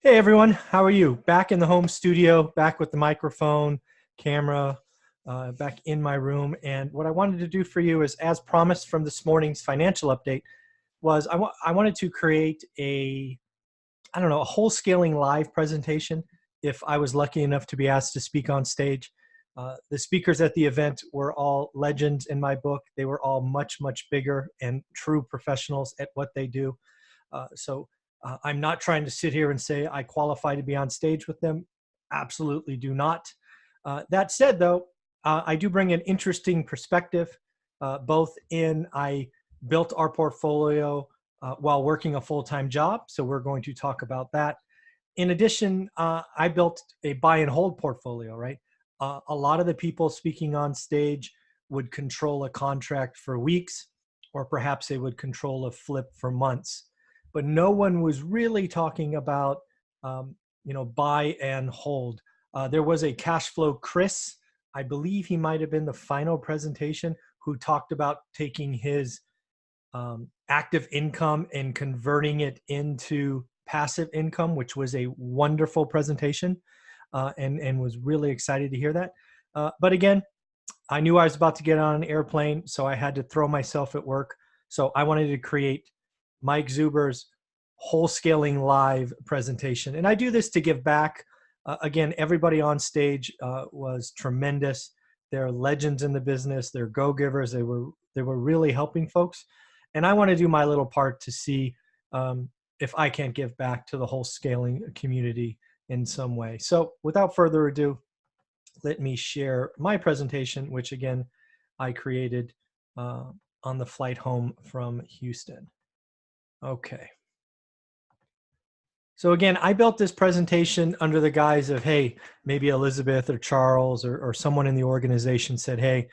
Hey everyone, how are you? Back in the home studio, back with the microphone, camera, back in my room. And what I wanted to do for you is, as promised from this morning's financial update, was I wanted to create a whole scaling live presentation if I was lucky enough to be asked to speak on stage. The speakers at the event were all legends in my book. They were all much, much bigger and true professionals at what they do. I'm not trying to sit here and say I qualify to be on stage with them. Absolutely do not. That said, though, I do bring an interesting perspective, both in I built our portfolio while working a full-time job. So we're going to talk about that. In addition, I built a buy and hold portfolio, right? A lot of the people speaking on stage would control a contract for weeks, or perhaps they would control a flip for months. But no one was really talking about, buy and hold. There was a cash flow Chris, I believe he might have been the final presentation, who talked about taking his active income and converting it into passive income, which was a wonderful presentation, and was really excited to hear that. But again, I knew I was about to get on an airplane, so I had to throw myself at work. So I wanted to create Mike Zuber's Wholescaling live presentation. And I do this to give back. Again, everybody on stage was tremendous. They're legends in the business. They're go-givers. They were really helping folks. And I want to do my little part to see if I can't give back to the Wholescaling community in some way. So without further ado, let me share my presentation, which again, I created on the flight home from Houston. Okay. So again, I built this presentation under the guise of, hey, maybe Elizabeth or Charles or someone in the organization said, hey,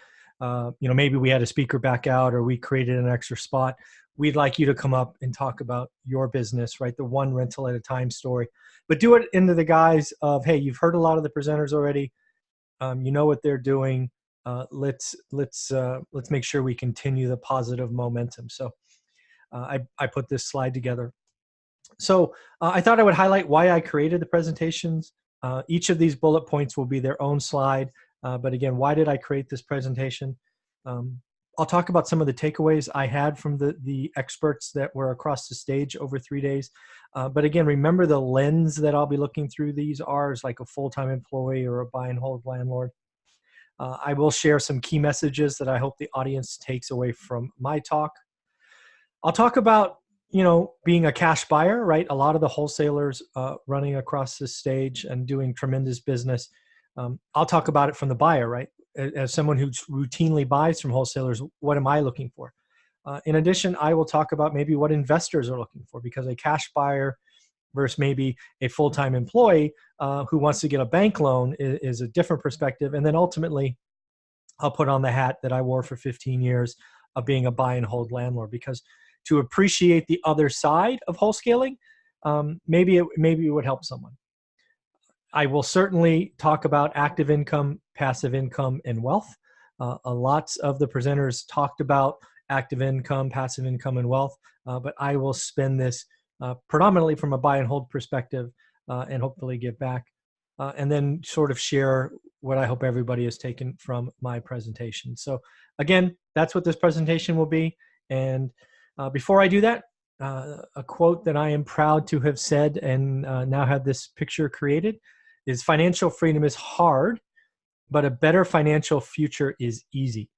maybe we had a speaker back out or we created an extra spot. We'd like you to come up and talk about your business, right? The one rental at a time story, but do it into the guise of, hey, you've heard a lot of the presenters already. You know what they're doing. Let's make sure we continue the positive momentum. So I put this slide together. So I thought I would highlight why I created the presentations. Each of these bullet points will be their own slide. But again, why did I create this presentation? I'll talk about some of the takeaways I had from the experts that were across the stage over 3 days. But again, remember the lens that I'll be looking through these are as like a full-time employee or a buy and hold landlord. I will share some key messages that I hope the audience takes away from my talk. I'll talk about being a cash buyer, right? A lot of the wholesalers running across this stage and doing tremendous business. I'll talk about it from the buyer, right? As someone who routinely buys from wholesalers, what am I looking for? In addition, I will talk about maybe what investors are looking for, because a cash buyer versus maybe a full-time employee who wants to get a bank loan is a different perspective. And then ultimately, I'll put on the hat that I wore for 15 years of being a buy and hold landlord, because to appreciate the other side of wholesaling, maybe it would help someone. I will certainly talk about active income, passive income, and wealth. Lots of the presenters talked about active income, passive income, and wealth, but I will spend this predominantly from a buy and hold perspective and hopefully give back. And then sort of share what I hope everybody has taken from my presentation. So again, that's what this presentation will be. And before I do that, a quote that I am proud to have said and now have this picture created is, financial freedom is hard, but a better financial future is easy.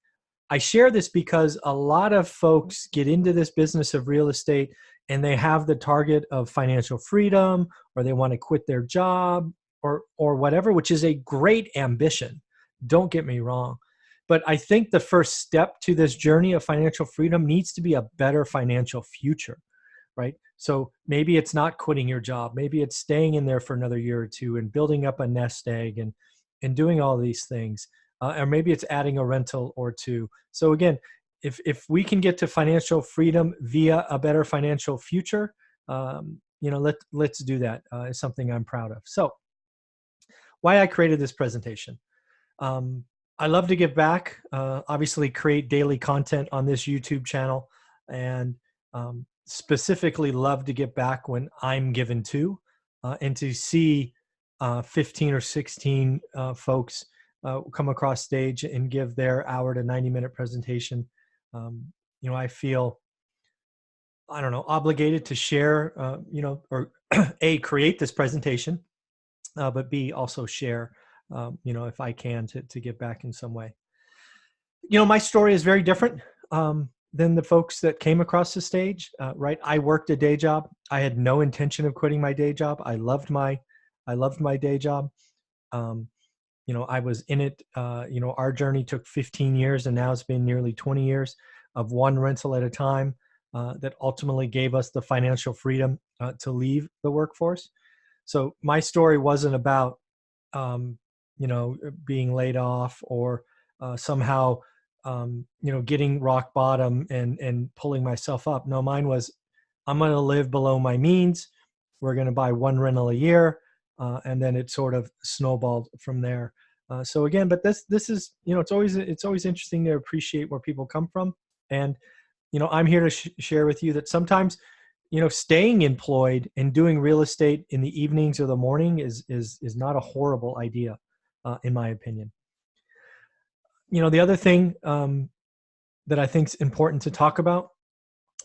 I share this because a lot of folks get into this business of real estate and they have the target of financial freedom, or they want to quit their job or whatever, which is a great ambition. Don't get me wrong. But I think the first step to this journey of financial freedom needs to be a better financial future, right? So maybe it's not quitting your job. Maybe it's staying in there for another year or two and building up a nest egg and doing all these things. Or maybe it's adding a rental or two. So again, if we can get to financial freedom via a better financial future, let's do that. It's something I'm proud of. So why I created this presentation. I love to give back, obviously create daily content on this YouTube channel, and specifically love to get back when I'm given to. and to see 15 or 16 folks come across stage and give their hour to 90-minute presentation, I feel, I don't know, obligated to share, or A, create this presentation, but B, also share, if I can, to give back in some way. My story is very different than the folks that came across the stage, right? I worked a day job. I had no intention of quitting my day job. I loved my day job. I was in it. Our journey took 15 years, and now it's been nearly 20 years of one rental at a time that ultimately gave us the financial freedom to leave the workforce. So my story wasn't about, being laid off or somehow, getting rock bottom and pulling myself up. No, mine was, I'm going to live below my means. We're going to buy one rental a year. And then it sort of snowballed from there. So again, but this is, it's always interesting to appreciate where people come from. And, I'm here to share with you that sometimes, staying employed and doing real estate in the evenings or the morning is not a horrible idea, in my opinion. The other thing that I think is important to talk about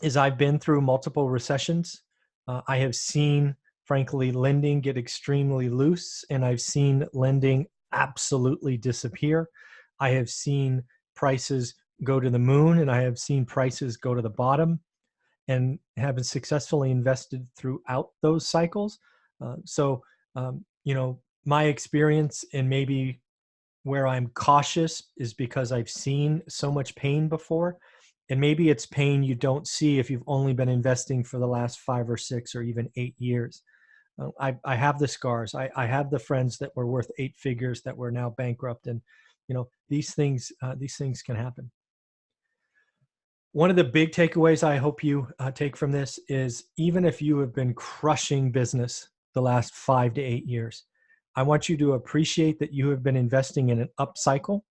is I've been through multiple recessions. I have seen, frankly, lending get extremely loose, and I've seen lending absolutely disappear. I have seen prices go to the moon, and I have seen prices go to the bottom, and have been successfully invested throughout those cycles. My experience, and maybe where I'm cautious, is because I've seen so much pain before. And maybe it's pain you don't see if you've only been investing for the last 5 or 6 or even 8 years. I have the scars. I have the friends that were worth 8 figures that were now bankrupt. And, these things can happen. One of the big takeaways I hope you take from this is, even if you have been crushing business the last 5 to 8 years, I want you to appreciate that you have been investing in an upcycle.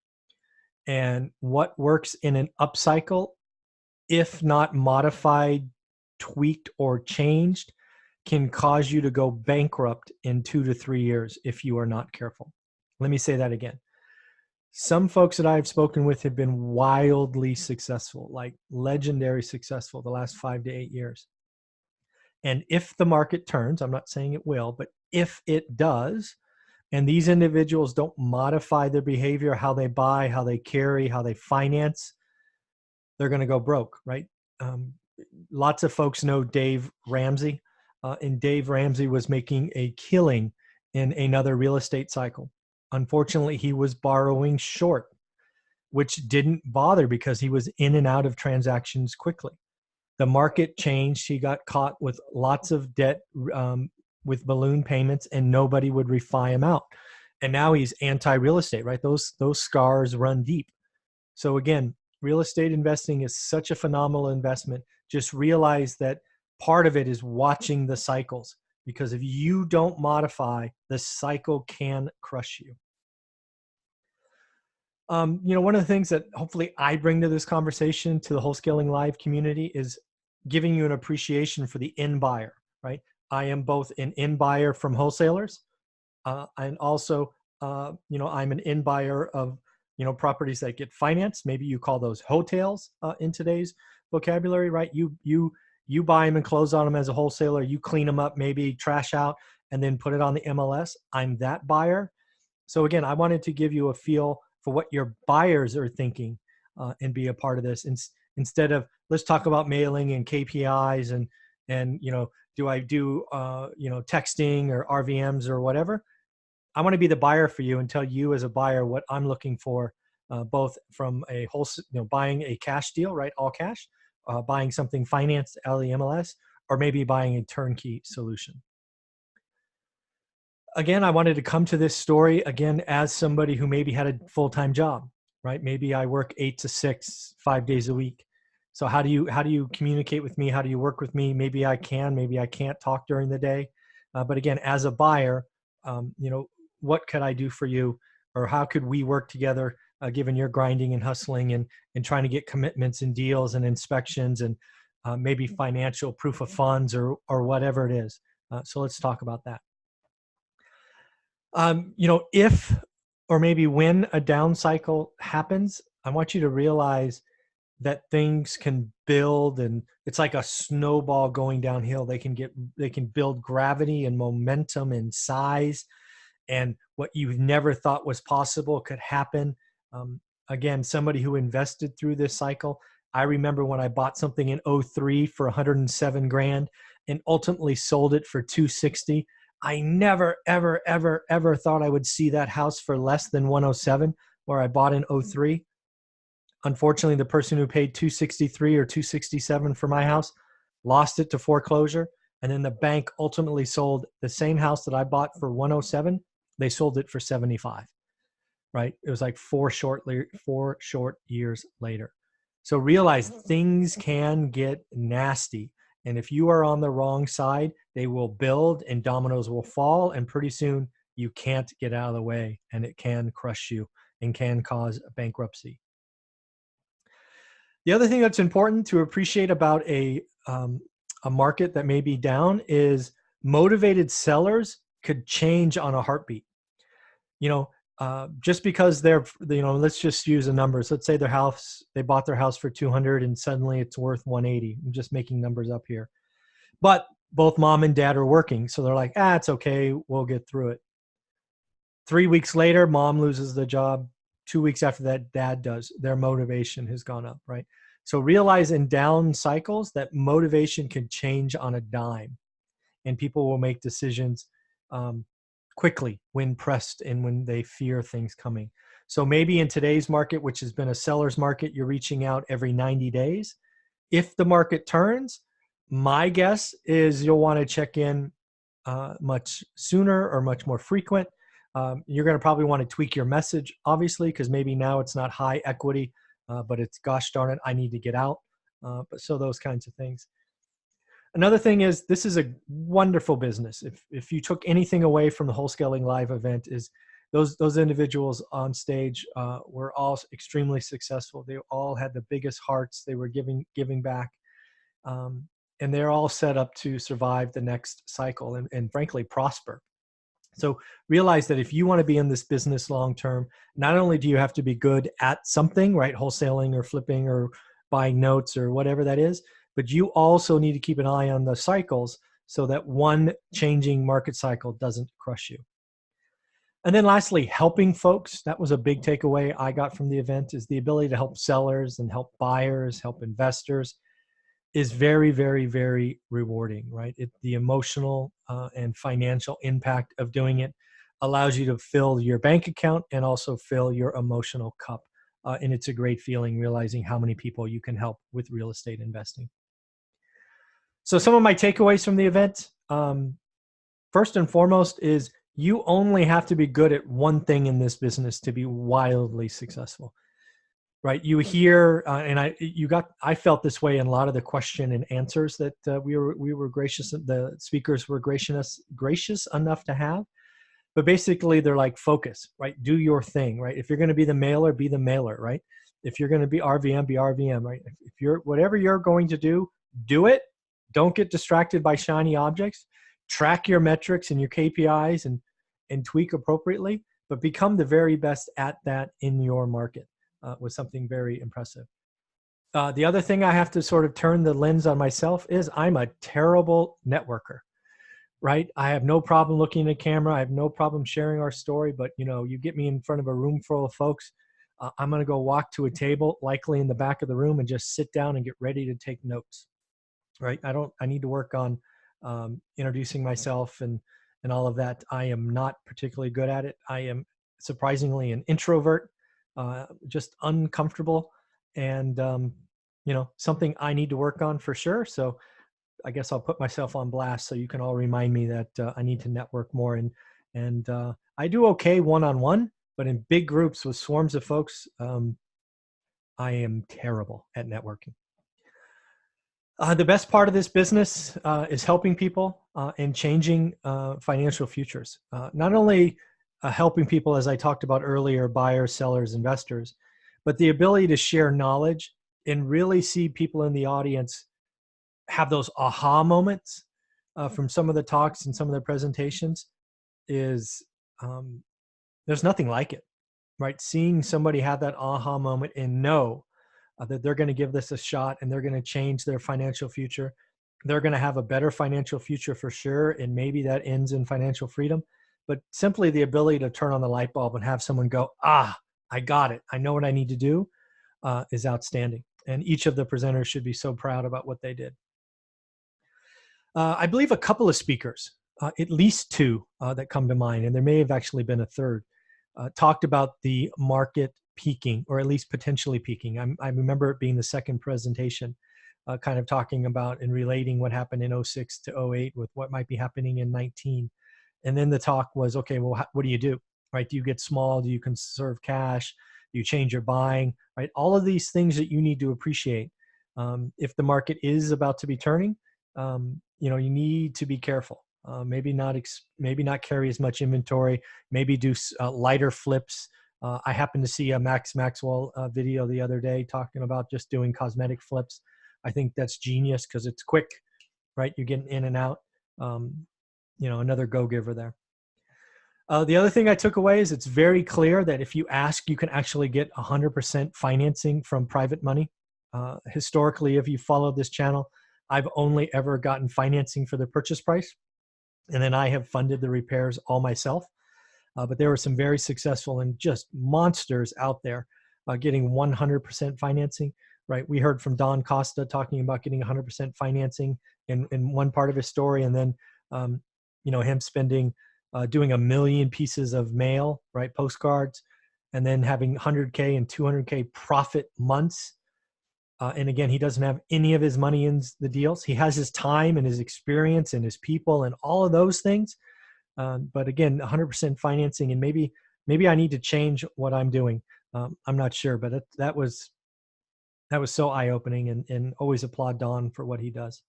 And what works in an upcycle, if not modified, tweaked, or changed, can cause you to go bankrupt in 2 to 3 years if you are not careful. Let me say that again. Some folks that I've spoken with have been wildly successful, like legendary successful, the last 5 to 8 years. And if the market turns, I'm not saying it will, but if it does, and these individuals don't modify their behavior, how they buy, how they carry, how they finance, they're going to go broke, right? Lots of folks know Dave Ramsey, and Dave Ramsey was making a killing in another real estate cycle. Unfortunately, he was borrowing short, which didn't bother because he was in and out of transactions quickly. The market changed. He got caught with lots of debt, with balloon payments, and nobody would refi him out. And now he's anti-real estate, right? Those scars run deep. So again, real estate investing is such a phenomenal investment. Just realize that part of it is watching the cycles, because if you don't modify, the cycle can crush you. One of the things that hopefully I bring to this conversation, to the Wholescaling Live community, is giving you an appreciation for the end buyer, right? I am both an end buyer from wholesalers, and also, I'm an end buyer of, properties that get financed. Maybe you call those hotels in today's vocabulary, right? You buy them and close on them as a wholesaler. You clean them up, maybe trash out, and then put it on the MLS. I'm that buyer. So again, I wanted to give you a feel for what your buyers are thinking, and be a part of this. Instead of, let's talk about mailing and KPIs and do I do texting or RVMs or whatever. I want to be the buyer for you and tell you as a buyer what I'm looking for, both from a wholesale, buying a cash deal, right? All cash, buying something financed out of the MLS, or maybe buying a turnkey solution. Again, I wanted to come to this story again as somebody who maybe had a full-time job, right? Maybe I work 8 to 6, 5 days a week. So how do you communicate with me? How do you work with me? Maybe I can, maybe I can't talk during the day. But again, as a buyer, what could I do for you, or how could we work together, given your grinding and hustling and trying to get commitments and deals and inspections and maybe financial proof of funds or whatever it is. So let's talk about that. If or maybe when a down cycle happens, I want you to realize that things can build, and it's like a snowball going downhill. They can build gravity and momentum and size, and what you never thought was possible could happen. Um, Again, somebody who invested through this cycle, I remember when I bought something in '03 for 107 grand and ultimately sold it for 260. I never, ever, ever, ever thought I would see that house for less than 107 where I bought in '03. Unfortunately, the person who paid 263 or 267 for my house lost it to foreclosure. And then the bank ultimately sold the same house that I bought for 107. They sold it for 75, right? It was like four short years later. So realize things can get nasty. And if you are on the wrong side, they will build and dominoes will fall. And pretty soon you can't get out of the way, and it can crush you and can cause bankruptcy. The other thing that's important to appreciate about a market that may be down is motivated sellers could change on a heartbeat. Just because let's just use the numbers. Let's say they bought their house for 200 and suddenly it's worth 180. I'm just making numbers up here. But both mom and dad are working. So they're like, it's okay. We'll get through it. 3 weeks later, mom loses the job. 2 weeks after that, dad does. Their motivation has gone up, right? So realize in down cycles that motivation can change on a dime, and people will make decisions quickly when pressed and when they fear things coming. So maybe in today's market, which has been a seller's market, you're reaching out every 90 days. If the market turns, my guess is you'll want to check in much sooner or much more frequent. You're going to probably want to tweak your message, obviously, because maybe now it's not high equity, but it's gosh darn it, I need to get out. So those kinds of things. Another thing is, this is a wonderful business. If you took anything away from the Wholescaling Live event, is those individuals on stage were all extremely successful. They all had the biggest hearts. They were giving back, and they're all set up to survive the next cycle and frankly prosper. So realize that if you want to be in this business long term, not only do you have to be good at something, right, wholesaling or flipping or buying notes or whatever that is, but you also need to keep an eye on the cycles so that one changing market cycle doesn't crush you. And then lastly, helping folks. That was a big takeaway I got from the event, is the ability to help sellers and help buyers, help investors is very, very, very rewarding, right? The emotional and financial impact of doing it allows you to fill your bank account and also fill your emotional cup. And it's a great feeling realizing how many people you can help with real estate investing. So some of my takeaways from the event, first and foremost, is you only have to be good at one thing in this business to be wildly successful. Right, you hear, and I felt this way in a lot of the question and answers that we were gracious. The speakers were gracious enough to have, but basically they're like, focus, right? Do your thing, right? If you're going to be the mailer, be the mailer, right? If you're going to be RVM, be RVM, right? If you're whatever you're going to do it. Don't get distracted by shiny objects. Track your metrics and your KPIs and tweak appropriately, but become the very best at that in your market. Was something very impressive. The other thing I have to sort of turn the lens on myself is I'm a terrible networker, right? I have no problem looking at a camera. I have no problem sharing our story, but you get me in front of a room full of folks, I'm going to go walk to a table, likely in the back of the room, and just sit down and get ready to take notes, right? I need to work on introducing myself and all of that. I am not particularly good at it. I am surprisingly an introvert. Just uncomfortable, and something I need to work on for sure. So I guess I'll put myself on blast so you can all remind me that I need to network more. And I do okay one-on-one, but in big groups with swarms of folks, I am terrible at networking. The best part of this business is helping people and changing financial futures. Not only helping people, as I talked about earlier, buyers, sellers, investors, but the ability to share knowledge and really see people in the audience have those aha moments from some of the talks and some of the presentations is there's nothing like it, right? Seeing somebody have that aha moment and know that they're going to give this a shot and they're going to change their financial future. They're going to have a better financial future for sure. And maybe that ends in financial freedom. But simply the ability to turn on the light bulb and have someone go, I got it. I know what I need to do, is outstanding. And each of the presenters should be so proud about what they did. I believe a couple of speakers, at least two that come to mind, and there may have actually been a third, talked about the market peaking, or at least potentially peaking. I remember it being the second presentation, kind of talking about and relating what happened in 06 to 08 with what might be happening in 19. And then the talk was, okay, well, what do you do, right? Do you get small? Do you conserve cash? Do you change your buying, right? All of these things that you need to appreciate. If the market is about to be turning, you need to be careful. Maybe not carry as much inventory. Maybe do lighter flips. I happened to see a Max Maxwell video the other day talking about just doing cosmetic flips. I think that's genius because it's quick, right? You're getting in and out. Another go-giver there. The other thing I took away is it's very clear that if you ask, you can actually get 100% financing from private money. Historically, if you followed this channel, I've only ever gotten financing for the purchase price, and then I have funded the repairs all myself. But there were some very successful and just monsters out there getting 100% financing, right? We heard from Don Costa talking about getting 100% financing in one part of his story, and then him spending doing 1 million pieces of mail, right, postcards, and then having 100K and 200K profit months. And again, he doesn't have any of his money in the deals. He has his time and his experience and his people and all of those things. But again, 100% financing, and maybe I need to change what I'm doing. I'm not sure, but that was so eye-opening, and always applaud Don for what he does.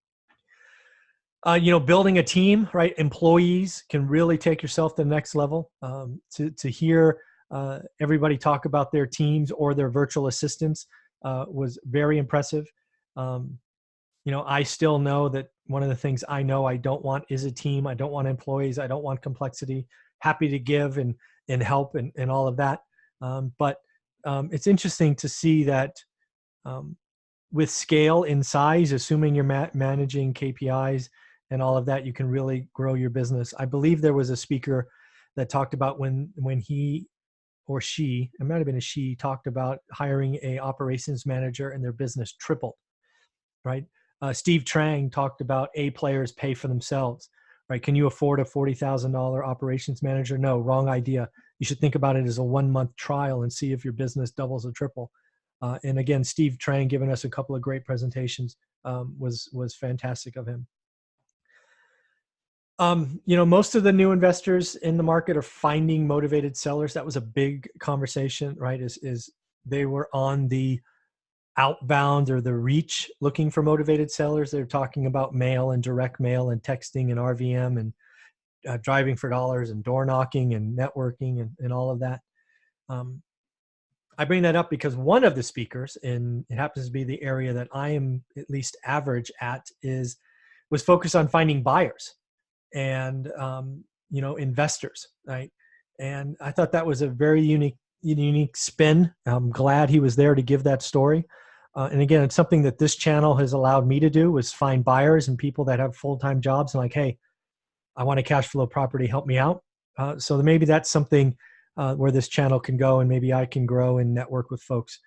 Building a team, right? Employees can really take yourself to the next level. To hear everybody talk about their teams or their virtual assistants was very impressive. I still know that one of the things I know I don't want is a team. I don't want employees. I don't want complexity. Happy to give and help and all of that. But it's interesting to see that with scale in size, assuming you're managing KPIs and all of that, you can really grow your business. I believe there was a speaker that talked about when he or she, it might have been a she, talked about hiring a operations manager and their business tripled, right? Steve Trang talked about A players pay for themselves, right? Can you afford a $40,000 operations manager? No, wrong idea. You should think about it as a 1-month trial and see if your business doubles or triple. And again, Steve Trang giving us a couple of great presentations was fantastic of him. Most of the new investors in the market are finding motivated sellers. That was a big conversation, right? Is they were on the outbound or the reach looking for motivated sellers. They're talking about mail and direct mail and texting and RVM and driving for dollars and door knocking and networking and all of that. I bring that up because one of the speakers, and it happens to be the area that I am at least average at, was focused on finding buyers and investors, right? And I thought that was a very unique spin. I'm glad he was there to give that story. And again, it's something that this channel has allowed me to do, was find buyers and people that have full-time jobs and like, hey, I want a cash flow property, help me out. So maybe that's something where this channel can go, and maybe I can grow and network with folks.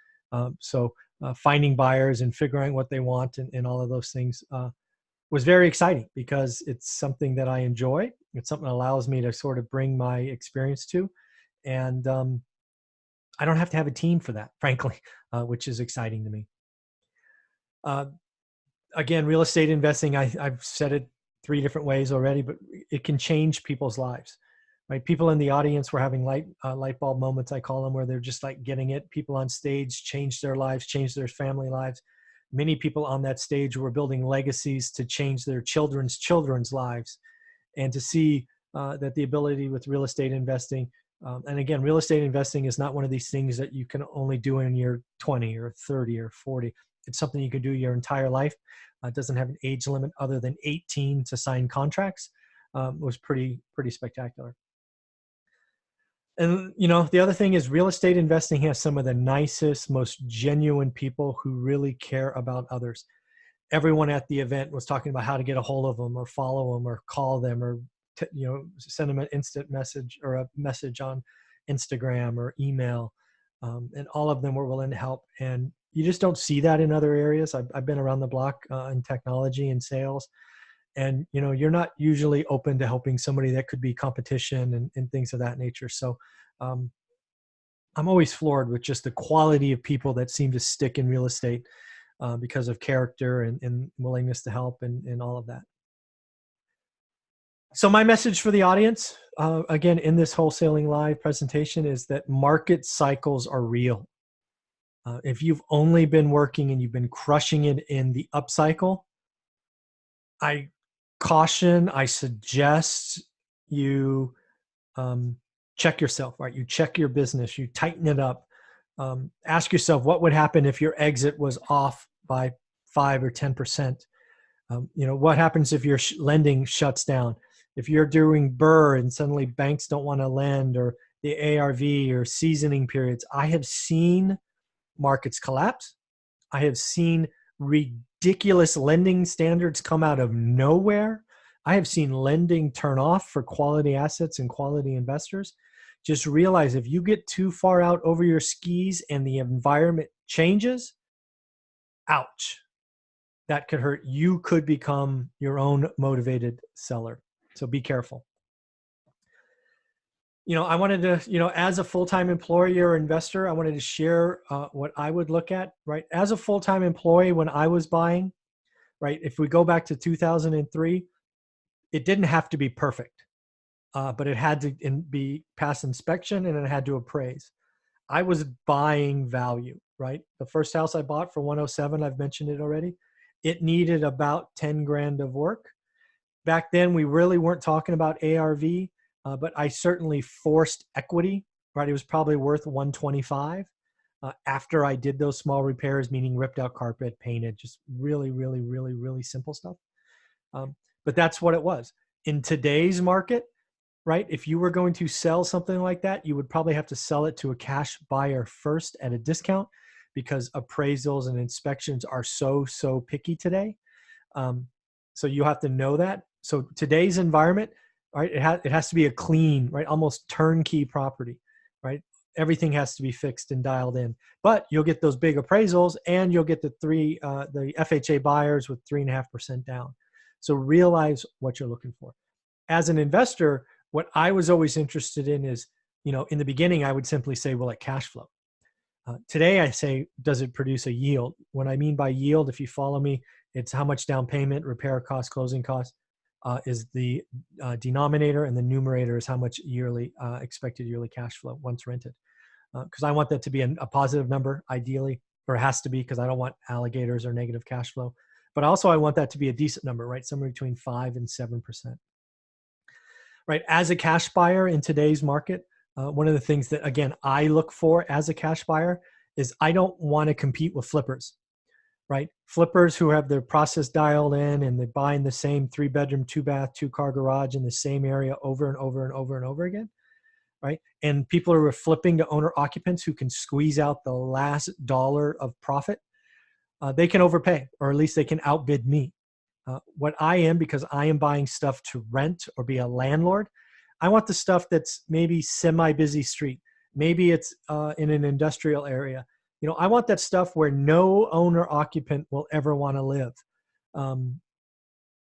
So finding buyers and figuring out what they want and all of those things was very exciting because it's something that I enjoy. It's something that allows me to sort of bring my experience to. And I don't have to have a team for that, frankly, which is exciting to me. Again, real estate investing, I've said it 3 different ways already, but it can change people's lives, right? People in the audience were having light bulb moments, I call them, where they're just like getting it. People on stage changed their lives, changed their family lives. Many people on that stage were building legacies to change their children's lives. And to see that the ability with real estate investing, and again, real estate investing is not one of these things that you can only do in your 20 or 30 or 40. It's something you can do your entire life. It doesn't have an age limit other than 18 to sign contracts. Was pretty spectacular. And, the other thing is real estate investing has some of the nicest, most genuine people who really care about others. Everyone at the event was talking about how to get a hold of them or follow them or call them or, send them an instant message or a message on Instagram or email. And all of them were willing to help. And you just don't see that in other areas. I've been around the block in technology and sales. And, you're not usually open to helping somebody that could be competition and things of that nature. So um, I'm always floored with just the quality of people that seem to stick in real estate because of character and willingness to help and all of that. So my message for the audience, again, in this Wholesaling Live presentation is that market cycles are real. If you've only been working and you've been crushing it in the upcycle, I suggest you check yourself, right? You check your business, you tighten it up. Ask yourself what would happen if your exit was off by 5 or 10%. What happens if your lending shuts down? If you're doing BRRRR and suddenly banks don't want to lend, or the ARV or seasoning periods. I have seen markets collapse. I have seen ridiculous lending standards come out of nowhere. I have seen lending turn off for quality assets and quality investors. Just realize if you get too far out over your skis and the environment changes, ouch, that could hurt. You could become your own motivated seller. So be careful. I wanted to, as a full-time employee or investor, I wanted to share what I would look at, right? As a full-time employee, when I was buying, right, if we go back to 2003, it didn't have to be perfect, but it had to be pass inspection and it had to appraise. I was buying value, right? The first house I bought for 107, I've mentioned it already. It needed about 10 grand of work. Back then, we really weren't talking about ARV, but I certainly forced equity, right? It was probably worth 125 after I did those small repairs, meaning ripped out carpet, painted, just really, really, really, really simple stuff. But that's what it was. In today's market, right? If you were going to sell something like that, you would probably have to sell it to a cash buyer first at a discount because appraisals and inspections are so picky today. So you have to know that. So today's environment, right? It has to be a clean, right? Almost turnkey property, right? Everything has to be fixed and dialed in, but you'll get those big appraisals and you'll get the FHA buyers with 3.5% down. So realize what you're looking for. As an investor, what I was always interested in is, in the beginning, I would simply say, will it cash flow? Today, I say, does it produce a yield? What I mean by yield, if you follow me, it's how much down payment, repair costs, closing costs is the denominator, and the numerator is how much expected yearly cash flow once rented. Because I want that to be a positive number, ideally, or it has to be, because I don't want alligators or negative cash flow. But also, I want that to be a decent number, right? Somewhere between 5 and 7%. Right? As a cash buyer in today's market, one of the things that, again, I look for as a cash buyer is I don't want to compete with flippers, right? Flippers who have their process dialed in and they're buying the same 3-bedroom, 2-bath, 2-car garage in the same area over and over and over and over again, right? And people who are flipping to owner occupants who can squeeze out the last dollar of profit. They can overpay, or at least they can outbid me. What I am, because I am buying stuff to rent or be a landlord, I want the stuff that's maybe semi-busy street. Maybe it's in an industrial area. I want that stuff where no owner occupant will ever want to live.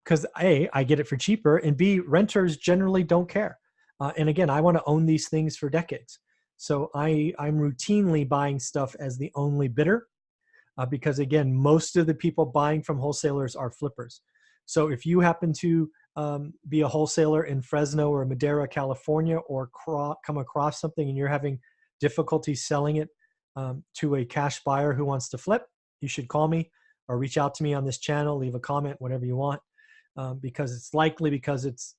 Because A, I get it for cheaper, and B, renters generally don't care. And again, I want to own these things for decades. So I'm routinely buying stuff as the only bidder. Because again, most of the people buying from wholesalers are flippers. So if you happen to be a wholesaler in Fresno or Madera, California, or come across something and you're having difficulty selling it to a cash buyer who wants to flip, you should call me or reach out to me on this channel, leave a comment, whatever you want, because it's likely because it's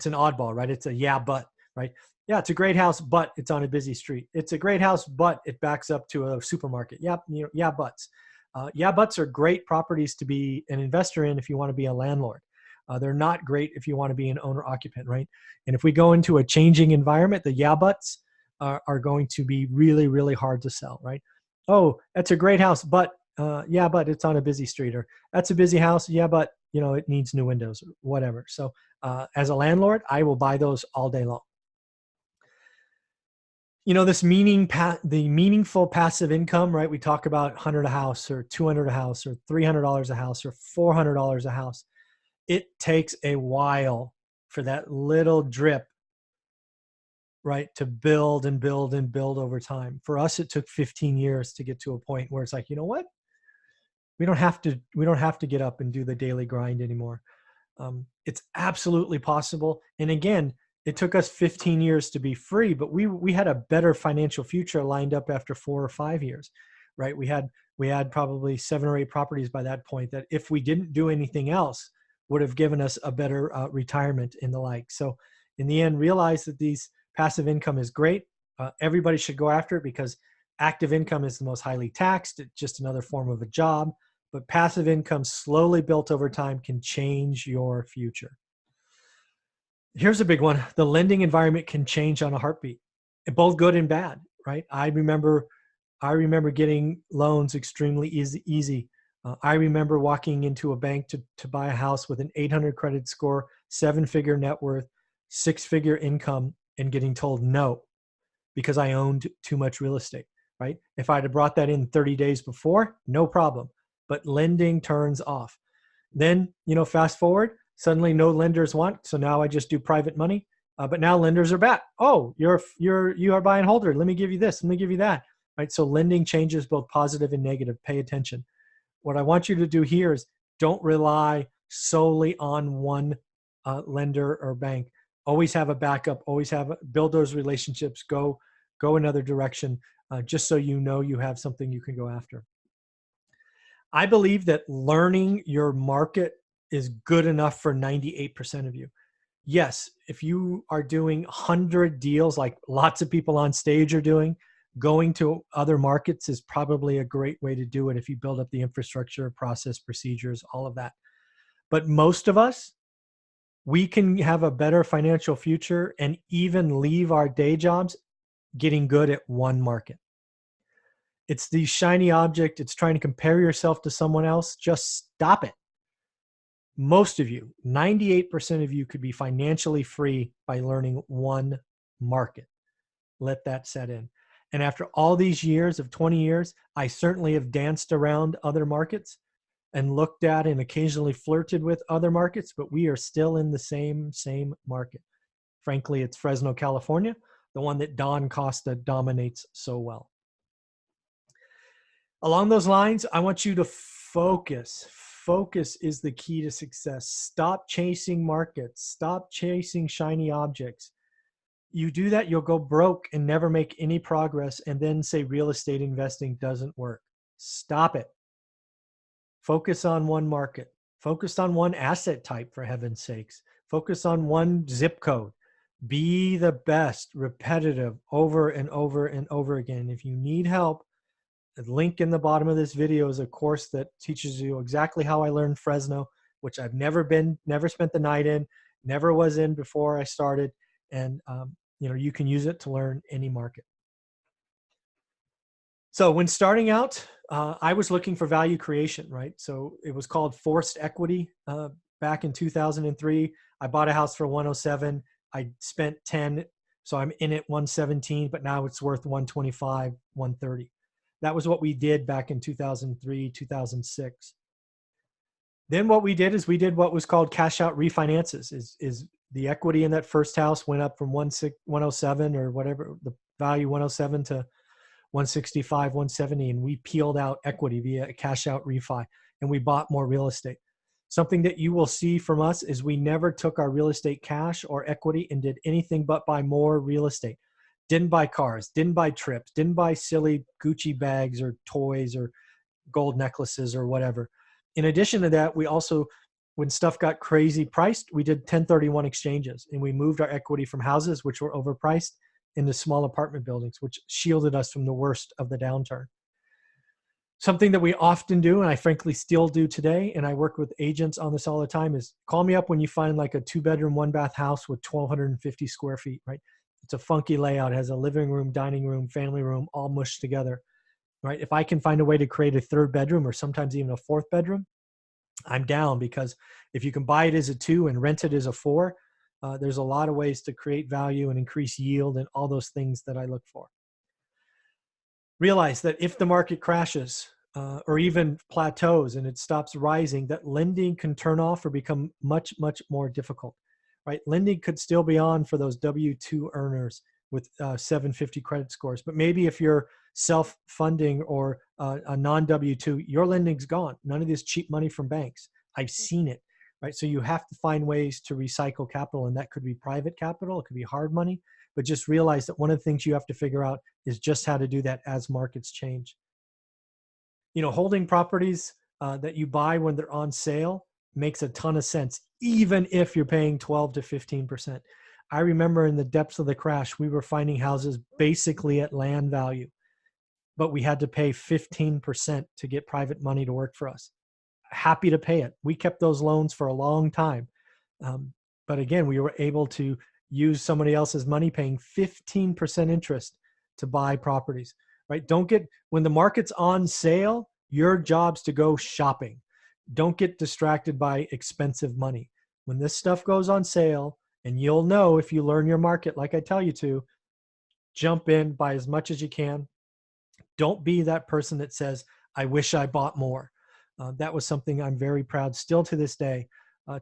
an oddball, right? It's a yeah, but, right? Yeah, it's a great house, but it's on a busy street. It's a great house, but it backs up to a supermarket. Yeah, yeah, buts. Yeah, buts are great properties to be an investor in if you want to be a landlord. They're not great if you want to be an owner occupant, right? And if we go into a changing environment, the yeah buts are going to be really, really hard to sell, right? Oh, that's a great house, but yeah, but it's on a busy street, or that's a busy house. Yeah, but it needs new windows or whatever. So as a landlord, I will buy those all day long. This the meaningful passive income, right? We talk about 100 a house or 200 a house or $300 a house or $400 a house. It takes a while for that little drip, right, to build and build and build over time. For us, it took 15 years to get to a point where it's like, you know what? We don't have to get up and do the daily grind anymore. It's absolutely possible. And again, it took us 15 years to be free, but we had a better financial future lined up after 4 or 5 years, right? We had probably 7 or 8 properties by that point that, if we didn't do anything else, would have given us a better retirement and the like. So in the end, realize that these passive income is great. Everybody should go after it, because active income is the most highly taxed. It's just another form of a job. But passive income slowly built over time can change your future. Here's a big one. The lending environment can change on a heartbeat, both good and bad, right? I remember getting loans extremely easy. I remember walking into a bank to buy a house with an 800 credit score, 7-figure net worth, 6-figure income, and getting told no, because I owned too much real estate, right? If I'd have brought that in 30 days before, no problem. But lending turns off. Then, fast forward, suddenly no lenders want. So now I just do private money. But now lenders are back. Oh, you are buy and holder. Let me give you this. Let me give you that. Right. So lending changes both positive and negative. Pay attention. What I want you to do here is, don't rely solely on one lender or bank. Always have a backup. Build those relationships. Go another direction, just so you have something you can go after. I believe that learning your market is good enough for 98% of you. Yes, if you are doing 100 deals like lots of people on stage are doing, going to other markets is probably a great way to do it if you build up the infrastructure, process, procedures, all of that. But most of us, we can have a better financial future and even leave our day jobs getting good at one market. It's the shiny object. It's trying to compare yourself to someone else. Just stop it. Most of you, 98% of you, could be financially free by learning one market. Let that set in. And after all these years of 20 years, I certainly have danced around other markets and looked at and occasionally flirted with other markets, but we are still in the same market. Frankly, it's Fresno, California, the one that Don Costa dominates so well. Along those lines, I want you to focus. Focus is the key to success. Stop chasing markets. Stop chasing shiny objects. You do that, you'll go broke and never make any progress, and then say real estate investing doesn't work. Stop it. Focus on one market. Focus on one asset type, for heaven's sakes. Focus on one zip code. Be the best, repetitive, over and over and over again. If you need help, the link in the bottom of this video is a course that teaches you exactly how I learned Fresno, which I've never spent the night in, never was in before I started. And, you can use it to learn any market. So when starting out, I was looking for value creation, right? So it was called forced equity back in 2003. I bought a house for 107. I spent 10. So I'm in it 117, but now it's worth 125, 130. That was what we did back in 2003, 2006. Then what we did is we did what was called cash out refinances. Is the equity in that first house went up from 107 or whatever, the value 107 to 165, 170, and we peeled out equity via a cash out refi, and we bought more real estate. Something that you will see from us is we never took our real estate cash or equity and did anything but buy more real estate. Didn't buy cars, didn't buy trips, didn't buy silly Gucci bags or toys or gold necklaces or whatever. In addition to that, we also, when stuff got crazy priced, we did 1031 exchanges, and we moved our equity from houses, which were overpriced, into small apartment buildings, which shielded us from the worst of the downturn. Something that we often do, and I frankly still do today, and I work with agents on this all the time, is call me up when you find like a 2-bedroom, 1-bath house with 1,250 square feet, right? It's a funky layout. It has a living room, dining room, family room, all mushed together, right? If I can find a way to create a third bedroom or sometimes even a fourth bedroom, I'm down, because if you can buy it as a 2 and rent it as a 4, there's a lot of ways to create value and increase yield and all those things that I look for. Realize that if the market crashes or even plateaus and it stops rising, that lending can turn off or become much, much more difficult, right? Lending could still be on for those W-2 earners with 750 credit scores. But maybe if you're self-funding or a non-W-2, your lending's gone. None of this cheap money from banks. I've seen it, right? So you have to find ways to recycle capital, and that could be private capital. It could be hard money. But just realize that one of the things you have to figure out is just how to do that as markets change. You know, holding properties that you buy when they're on sale makes a ton of sense, even if you're paying 12 to 15%. I remember in the depths of the crash, we were finding houses basically at land value, but we had to pay 15% to get private money to work for us. Happy to pay it. We kept those loans for a long time. But again, we were able to use somebody else's money, paying 15% interest to buy properties, right? When the market's on sale, your job's to go shopping. Don't get distracted by expensive money. When this stuff goes on sale, and you'll know if you learn your market like I tell you to, jump in, buy as much as you can. Don't be that person that says, I wish I bought more. That was something I'm very proud still to this day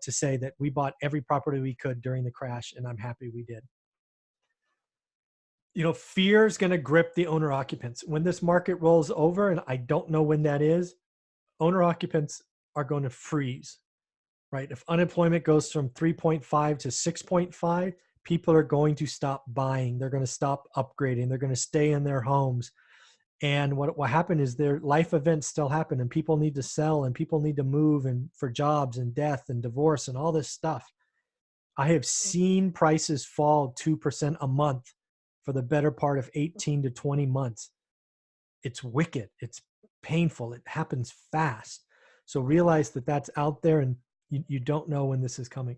to say, that we bought every property we could during the crash, and I'm happy we did. You know, fear is going to grip the owner occupants. When this market rolls over, and I don't know when that is, owner occupants are going to freeze, right? If unemployment goes from 3.5 to 6.5, people are going to stop buying. They're going to stop upgrading. They're going to stay in their homes. And what happened is their life events still happen, and people need to sell, and people need to move, and for jobs and death and divorce and all this stuff. I have seen prices fall 2% a month for the better part of 18 to 20 months. It's wicked. It's painful. It happens fast. So realize that that's out there, and you don't know when this is coming.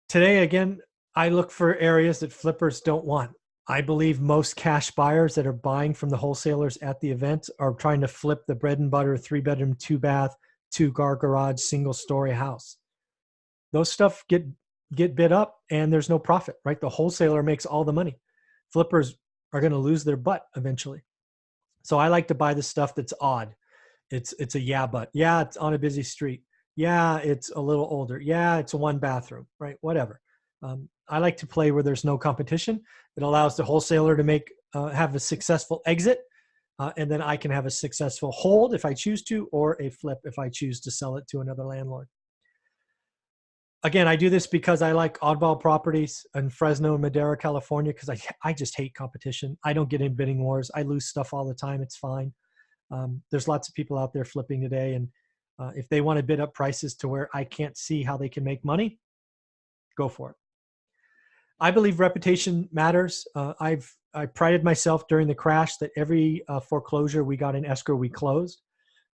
Today, again, I look for areas that flippers don't want. I believe most cash buyers that are buying from the wholesalers at the event are trying to flip the bread and butter 3-bedroom, 2-bath, 2-car garage, single-story house. Those stuff get bid up, and there's no profit, right? The wholesaler makes all the money. Flippers are going to lose their butt eventually. So I like to buy the stuff that's odd. It's a yeah, but yeah, it's on a busy street. Yeah, it's a little older. Yeah, it's a 1-bathroom, right? Whatever. I like to play where there's no competition. It allows the wholesaler to have a successful exit, and then I can have a successful hold if I choose to, or a flip if I choose to sell it to another landlord. Again, I do this because I like oddball properties in Fresno and Madera, California, because I just hate competition. I don't get in bidding wars. I lose stuff all the time. It's fine. There's lots of people out there flipping today, and if they want to bid up prices to where I can't see how they can make money, go for it. I believe reputation matters. I prided myself during the crash that every foreclosure we got in escrow, we closed.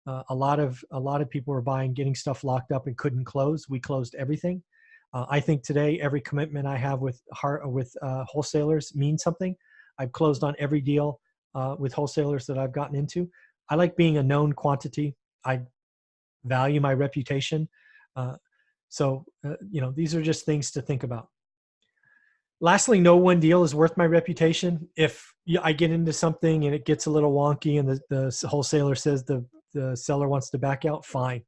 A lot of people were buying, getting stuff locked up and couldn't close. We closed everything. I think today every commitment I have with wholesalers means something. I've closed on every deal with wholesalers that I've gotten into. I like being a known quantity. I value my reputation. These are just things to think about. Lastly, no one deal is worth my reputation. If I get into something and it gets a little wonky and the wholesaler says the seller wants to back out, fine.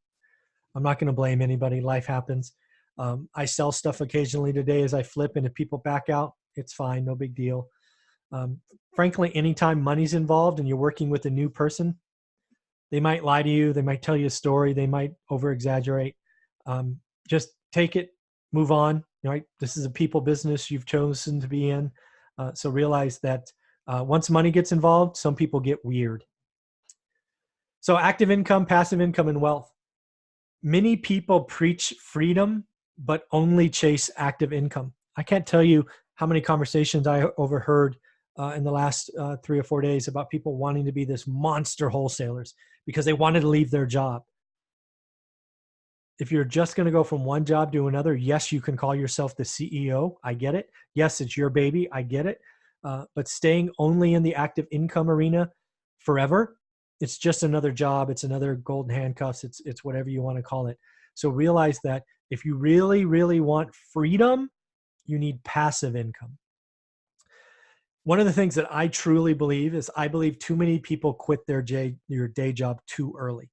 I'm not going to blame anybody. Life happens. I sell stuff occasionally today as I flip, and if people back out, it's fine. No big deal. Frankly, anytime money's involved and you're working with a new person, they might lie to you. They might tell you a story. They might over-exaggerate. Just take it, move on. Right? This is a people business you've chosen to be in. So realize that once money gets involved, some people get weird. So active income, passive income, and wealth. Many people preach freedom, but only chase active income. I can't tell you how many conversations I overheard in the last 3 or 4 days about people wanting to be this monster wholesalers because they wanted to leave their job. If you're just going to go from one job to another, yes, you can call yourself the CEO. I get it. Yes, it's your baby. I get it. But staying only in the active income arena forever, it's just another job. It's another golden handcuffs. It's whatever you want to call it. So realize that if you really, really want freedom, you need passive income. One of the things that I truly believe is I believe too many people quit your day job too early.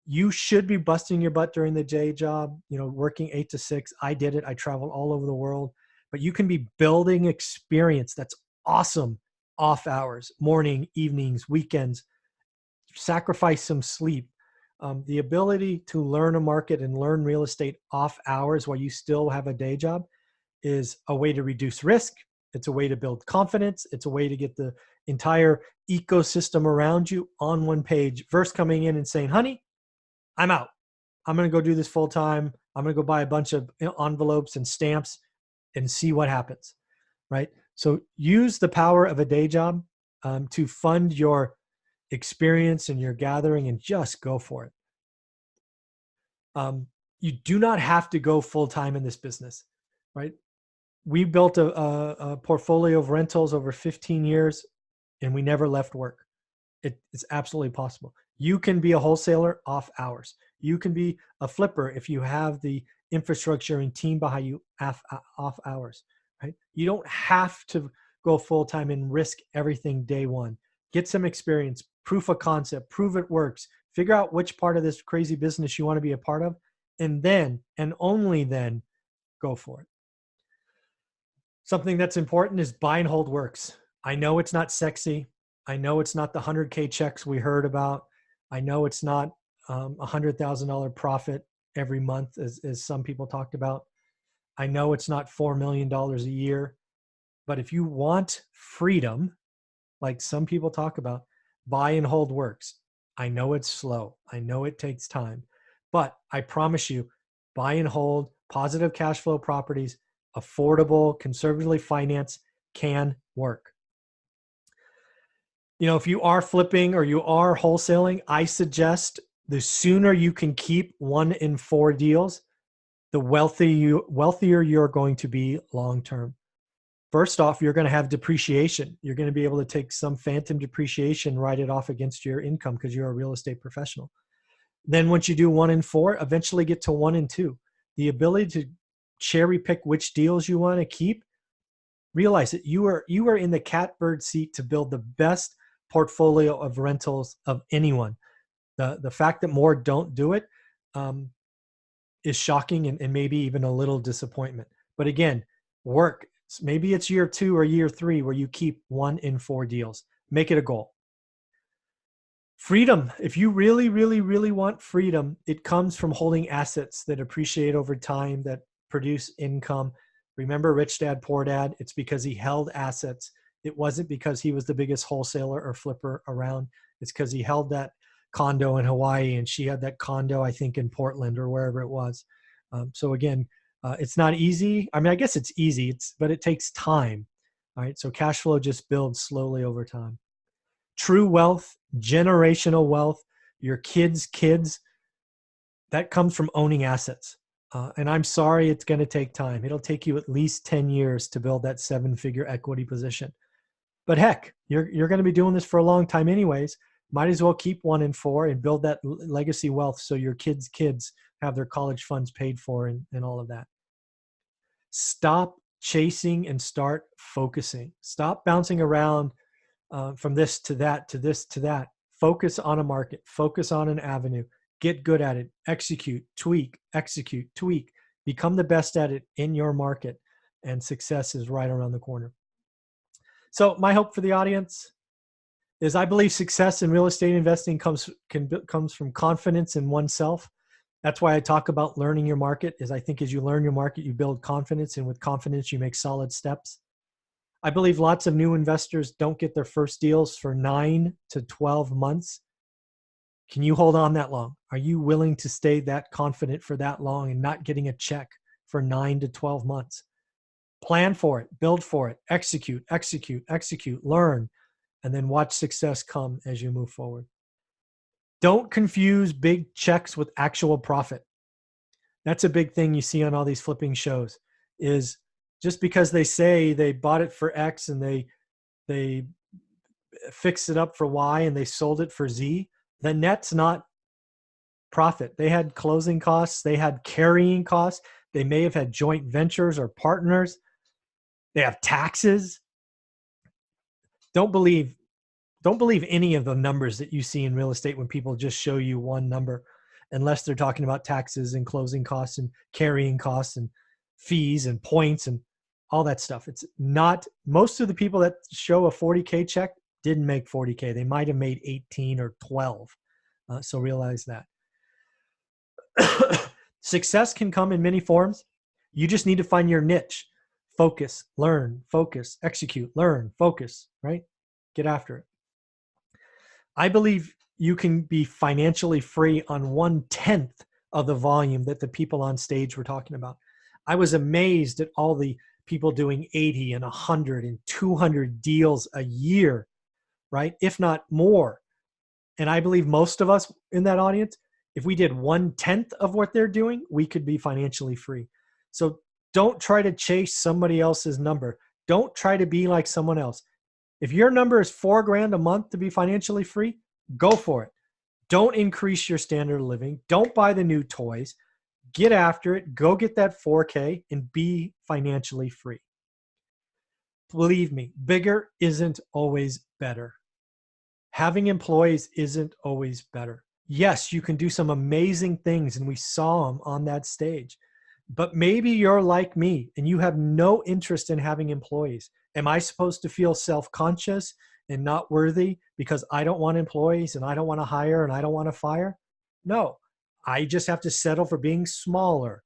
You should be busting your butt during the day job, working 8 to 6. I did it. I traveled all over the world, but you can be building experience. That's awesome. Off hours, morning, evenings, weekends, sacrifice some sleep. The ability to learn a market and learn real estate off hours while you still have a day job is a way to reduce risk. It's a way to build confidence. It's a way to get the entire ecosystem around you on one page versus coming in and saying, honey, I'm out. I'm going to go do this full time. I'm going to go buy a bunch of envelopes and stamps and see what happens, right? So use the power of a day job to fund your experience and your gathering, and just go for it. You do not have to go full time in this business, right? We built a portfolio of rentals over 15 years, and we never left work. It's absolutely possible. You can be a wholesaler off hours. You can be a flipper if you have the infrastructure and team behind you off hours, right? You don't have to go full time and risk everything day one. Get some experience, proof of concept, prove it works, figure out which part of this crazy business you want to be a part of, and then, and only then, go for it. Something that's important is buy and hold works. I know it's not sexy. I know it's not the 100K checks we heard about. I know it's not $100,000 profit every month, as some people talked about. I know it's not $4 million a year. But if you want freedom, like some people talk about, buy and hold works. I know it's slow. I know it takes time. But I promise you, buy and hold positive cash flow properties, affordable, conservatively financed, can work. If you are flipping or you are wholesaling, I suggest the sooner you can keep 1 in 4 deals, the wealthier you're going to be long-term. First off, you're going to have depreciation. You're going to be able to take some phantom depreciation, write it off against your income because you're a real estate professional. Then once you do 1 in 4, eventually get to 1 in 2. The ability to cherry pick which deals you want to keep, realize that you are in the catbird seat to build the best portfolio of rentals of anyone. The fact that more don't do it is shocking and maybe even a little disappointment. But again, work. Maybe it's year 2 or year 3 where you keep 1 in 4 deals. Make it a goal. Freedom. If you really, really, really want freedom, it comes from holding assets that appreciate over time, that produce income. Remember Rich Dad, Poor Dad? It's because he held assets. It wasn't because he was the biggest wholesaler or flipper around. It's because he held that condo in Hawaii and she had that condo, I think, in Portland or wherever it was. So again, it's not easy. I mean, I guess it's easy, but it takes time. All right. So cash flow just builds slowly over time. True wealth, generational wealth, your kids' that comes from owning assets. And I'm sorry, it's going to take time. It'll take you at least 10 years to build that 7-figure equity position. But heck, you're going to be doing this for a long time anyways. Might as well keep 1 in 4 and build that legacy wealth so your kids' have their college funds paid for and all of that. Stop chasing and start focusing. Stop bouncing around from this to that, to this to that. Focus on a market. Focus on an avenue. Get good at it. Execute, tweak, execute, tweak. Become the best at it in your market, and success is right around the corner. So my hope for the audience is I believe success in real estate investing comes from confidence in oneself. That's why I talk about learning your market, is I think as you learn your market, you build confidence, and with confidence, you make solid steps. I believe lots of new investors don't get their first deals for 9 to 12 months. Can you hold on that long? Are you willing to stay that confident for that long and not getting a check for 9 to 12 months? Plan for it, build for it, execute, execute, execute, learn, and then watch success come as you move forward. Don't confuse big checks with actual profit. That's a big thing you see on all these flipping shows, is just because they say they bought it for X and they fixed it up for Y and they sold it for Z, the net's not profit. They had closing costs, they had carrying costs, they may have had joint ventures or partners, they have taxes. Don't believe any of the numbers that you see in real estate when people just show you one number, unless they're talking about taxes and closing costs and carrying costs and fees and points and all that stuff. It's not, most of the people that show a 40K check didn't make 40K. They might have made 18 or 12. So realize that. Success can come in many forms. You just need to find your niche. Focus, learn, focus, execute, learn, focus, right? Get after it. I believe you can be financially free on 1/10 of the volume that the people on stage were talking about. I was amazed at all the people doing 80 and 100 and 200 deals a year, right? If not more. And I believe most of us in that audience, if we did 1/10 of what they're doing, we could be financially free. So don't try to chase somebody else's number. Don't try to be like someone else. If your number is $4,000 a month to be financially free, go for it. Don't increase your standard of living. Don't buy the new toys. Get after it. Go get that 4K and be financially free. Believe me, bigger isn't always better. Having employees isn't always better. Yes, you can do some amazing things, and we saw them on that stage. But maybe you're like me and you have no interest in having employees. Am I supposed to feel self-conscious and not worthy because I don't want employees and I don't want to hire and I don't want to fire? No, I just have to settle for being smaller.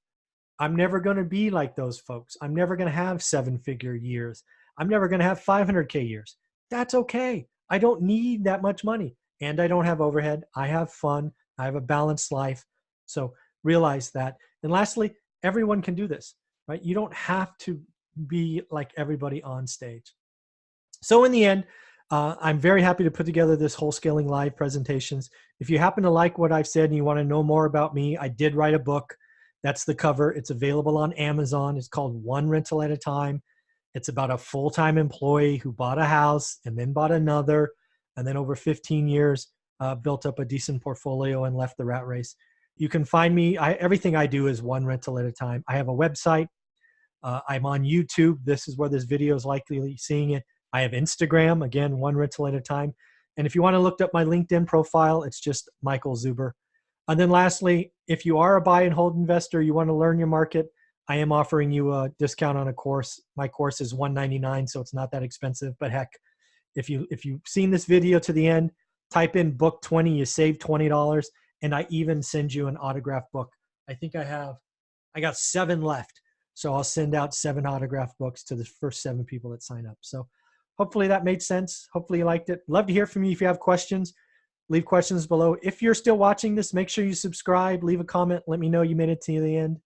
I'm never going to be like those folks. I'm never going to have 7-figure years. I'm never going to have 500K years. That's okay. I don't need that much money, and I don't have overhead. I have fun. I have a balanced life. So realize that. And lastly, everyone can do this, right? You don't have to be like everybody on stage. So in the end, I'm very happy to put together this Wholescaling live presentations. If you happen to like what I've said and you want to know more about me, I did write a book. That's the cover. It's available on Amazon. It's called One Rental at a Time. It's about a full-time employee who bought a house and then bought another, and then over 15 years, built up a decent portfolio and left the rat race. You can find me. Everything I do is one rental at a time. I have a website. I'm on YouTube. This is where this video is likely seeing it. I have Instagram, again, one rental at a time. And if you want to look up my LinkedIn profile, it's just Michael Zuber. And then lastly, if you are a buy and hold investor, you want to learn your market, I am offering you a discount on a course. My course is $199, so it's not that expensive. But heck, if you've seen this video to the end, type in book 20, you save $20. And I even send you an autographed book. I think I got 7 left. So I'll send out 7 autographed books to the first 7 people that sign up. So hopefully that made sense. Hopefully you liked it. Love to hear from you. If you have questions, leave questions below. If you're still watching this, make sure you subscribe, leave a comment. Let me know you made it to the end.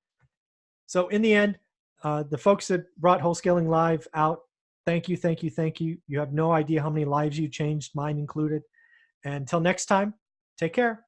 So in the end, the folks that brought Wholescaling Live out, thank you, thank you, thank you. You have no idea how many lives you changed, mine included. And until next time, take care.